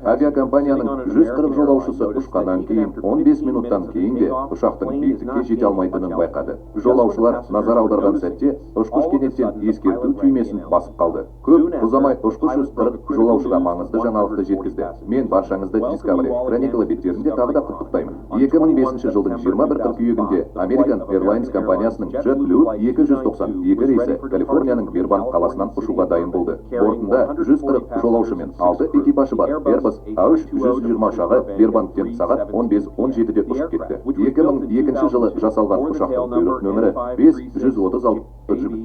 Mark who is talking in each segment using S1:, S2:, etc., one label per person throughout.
S1: Авиакомпанияның 140 жолаушысы ұшқаннан кейін 15 минуттан кейін де ұшақтың биіктікке жете алмайтынын байқады. Жолаушылар назар аударған сәтте ұшқыш кенеттен ескерту түймесін басып қалды. Көп ұзамай ұшқыш 140 жолаушыға маңызды жаңалықты жеткізді. Мен баршаңызды Discovery Chronicle беттерінде тағы да құттықтаймын. 2005 жылдың 21 қыркүйегінде American Airlines компаниясының JetBlue 292 рейсі Калифорнияның Бербанк қаласынан ұшуға дайын болды. Бортында 140 жолаушы мен 6 экипажы бар Airbus A320 ұшағы Бербанктен сағат 15:17-де ұшып кетті. 2002 жылы жасалған ұшақтың құйрық нөмірі 536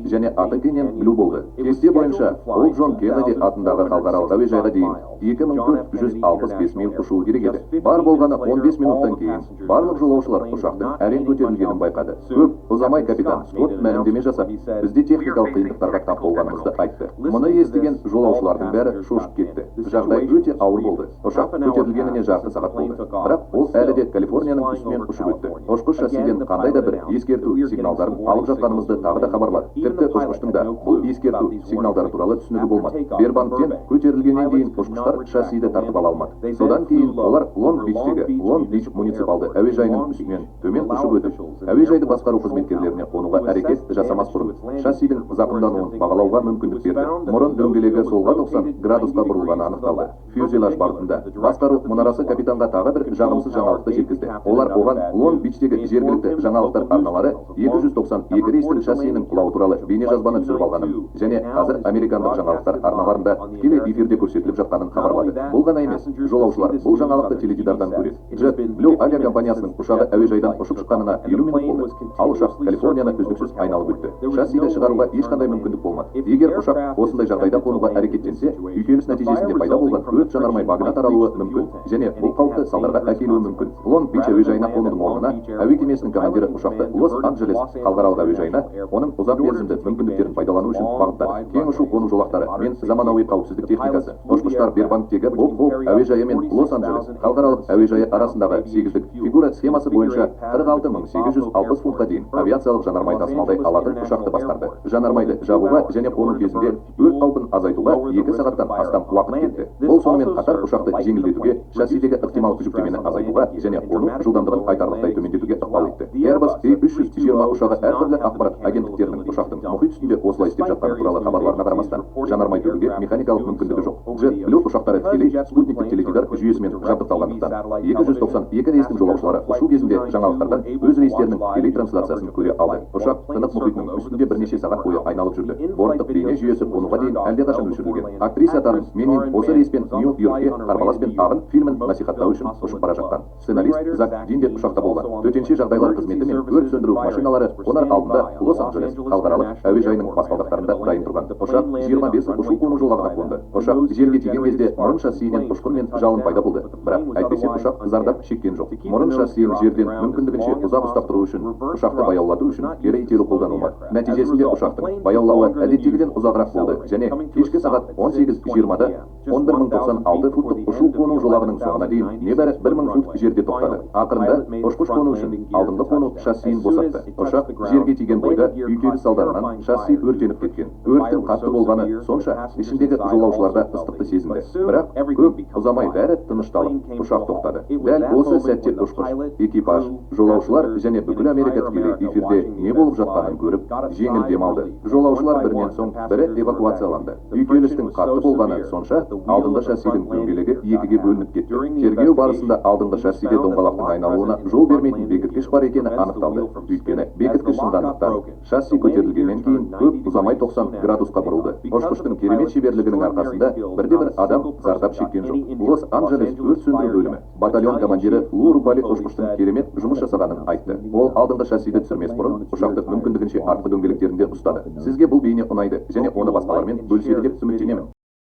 S1: және аты Kenyan Blue болды. Кесте бойынша ол Джон Кеннеди атындағы халықаралық әуежайға дейін 2465 миль ұшуы керек еді. Бар болғаны 15 минуттан кейін барлық жолаушылар ұшақтың әрең көтерілгенін байқады. Көп ұзамай капитан Скотт мәлімдеме жасап, бізде техникалық қиындықтарға тап болғанымызды айтты. Мұны естіген жолаушылардың бәрі шошып кетті. Жағдай өте ауыр болды. Ұшақ көтерілгеніне жарты сағат болды. Бірақ ол әлі де Калифорнияның үстімен ұшып өтті. Ұшқыш шассиден қандай да бір ескерту сигналдарын алып жатқанымызды тағы да хабарлады. Тіпті ұшқыштың да бұл ескерту сигналдары туралы түсінігі болмады. Бербанктен көтерілгеннен кейін ұшқыштар шассиді тартып ала алмады. Содан кейін олар Лонг-Бичтегі Лонг-Бич муниципалды әуежайының үстінен төмен ұшып өтіп, әуежайды басқару қызметкерлеріне қонуға әрекет жасамас бұрын шассидің зақымдануын бағалауға мүмкіндік берді. Мұрын дөңгелегі солға 90 градусқа бұрылғаны анықталды. Фюзеляж бортында басқару мұнарасы капитанға тағы бір жағымсыз жаңалықты жеткізді. Олар оған Лонг-Бичтегі жергілікті жаңалықтар арналары 292 рейстің шассиінің құлауы туралы бейнежазбаны түсіріп алғанын және қазір американдық жаңалықтар арналарында тікелей эфирде көрсетіліп жатқанын хабарлады. Бұл ғана емес, жолаушылар бұл жаңалықты теледидардан көреді. JetBlue авиакомпаниясының ұшағы әуежайдан ұшып шыққанына 50 минут болды. Ал ұшақ Калифорнияны үздіксіз айналып өтті. Шассиді шығаруға ешқандай мүмкіндік болмады. Егер ұшақ осындай жағдайда қонуға әрекеттенсе, үйкеліс нәтижесінде пайда болған өрт жанармай багына таралуы мүмкін және бұл қауіпті салдарға әкелуі мүмкін. Лонг-Бич әуежайына қонудың орнына әуе кемесінің командирі ұшақты Лос-Анджелес халықаралық әуежайына оның ұзақ мерзімді мүмкіндіктерін пайдалану үшін бағыттады. Кең ұшу қону жолақтары мен заманауи қауіпсіздік техникасы. Ұшқыштар Бербанктегі Боб әуежайы мен Лос-Анджелес халықаралық әуежайы арасындағы сегіздік фигура схемасы бойынша 46860 фунтқа дейін авиациялық жанармай тасымалдай алатын ұшақты басқарды. Жанармайды жабуға және қону кезінде өрт қаупін азайтуға 2 сағаттан астам уақыт кетті. Бұл сонымен қатар ұшақты жеңілдетуге, шассидегі ықтимал жүктемені азайтуға және қону жылдамдығын айтарлықтай төмендетуге ықпал етті. Airbus A320 ұшағы әртүрлі ақпарат агенттіктерінің ұшақтың мұхит үстінде осылай істеп жатқаны туралы хабарларына қарамастан жанармай төгуге механикалық мүмкіндігі жоқ. JetBlue ұшақтары тікелей спутниктік теледидар жүйесімен жабдықталғандықтан 292 рейстің жолаушылары ұшу кезінде жаңалықтардан өз рейстерінің тікелей трансляциясын көре алды. Ұшақ Тынық мұхитының үстінде бірнеше сағат бойы айналып жүрді. Борттық бейне жүйесі қонуға дейін әлдеқашан өшірілген. Актриса Тарн менен осы рейспен Нью-Йоркке қарбалас пен ағын фильмін насихаттау үшін ұшып бара жатқан. Сценарист Зак Динде ұшақта болған. Төтенше жағдайлар қызметі мен өрт сөндіру машиналары қонар алдында Лос-Анджелес халықаралық әуежайының баспалдақтарында дайын тұрған. Ұшақ 25 ұшу қону жолағына қонды. Ұшақ жерге тиген кезде мұрын шассиінен ұшқын мен жалын пайда болды. Бірақ әйтпесе ұшақ зардап шеккен жоқ. Мұрын шассиін жерден мүмкіндігінше ұзақ ұстап тұру үшін ұшақты баяулату үшін кері итеру қолданылмады. Нәтижесінде ұшақтың баяулауы әдеттегіден ұзағырақ болды және кешкі сағат 18:20-да 11096 футтық ұшу қону жолағының соңына дейін небәрі 1000 фут жерде тоқтады. Ақырында ұшқыш қону үшін алдыңғы қону шассиін босатты. Ұшақ жерге тиген бойда үйкеліс салдарынан шасси өртеніп кеткен. Өрттің қатты болғаны сонша ішіндегі жолаушыларда ыстықты сезінді. Бірақ көп ұзамай бәрі тынышталып, ұшақ тоқтады. Дәл осы сәтте ұшқыш, экипаж, жолаушылар және бүкіл Америка тікелей эфирде не болып жатқанын көріп, жеңіл дем алды. Жолаушылар бірінен соң бірі эвакуацияланды. Үйкелістің қатты болғаны сонша алдыңғы шассидің дөңгелегі екіге бөлініп кетті. Тергеу барысында алдыңғы шассиде доңғалақтың айналуына жол бермейтін бекіткіш бар екені анықталды. Өйткені бекіткіш сынғандықтан шасси көтерілгеннен кейін көп ұзамай 90 градусқа бұрылды. Ұшқыштың керемет шеберлігінің арқасында бірде-бір адам зардап шеккен жоқ. Лос-Анджелес өрт сөндіру бөлімі батальон командирі Лу Рупали ұшқыштың керемет жұмыс жасағанын айтты. Ол алдыңғы шассиді түсірмес бұрын ұшақты мүмкіндігінше артқы дөңгелектерінде ұстады. Сізге бұл бейне ұнайды және оны басқалармен бөліседі деп үміттенемін.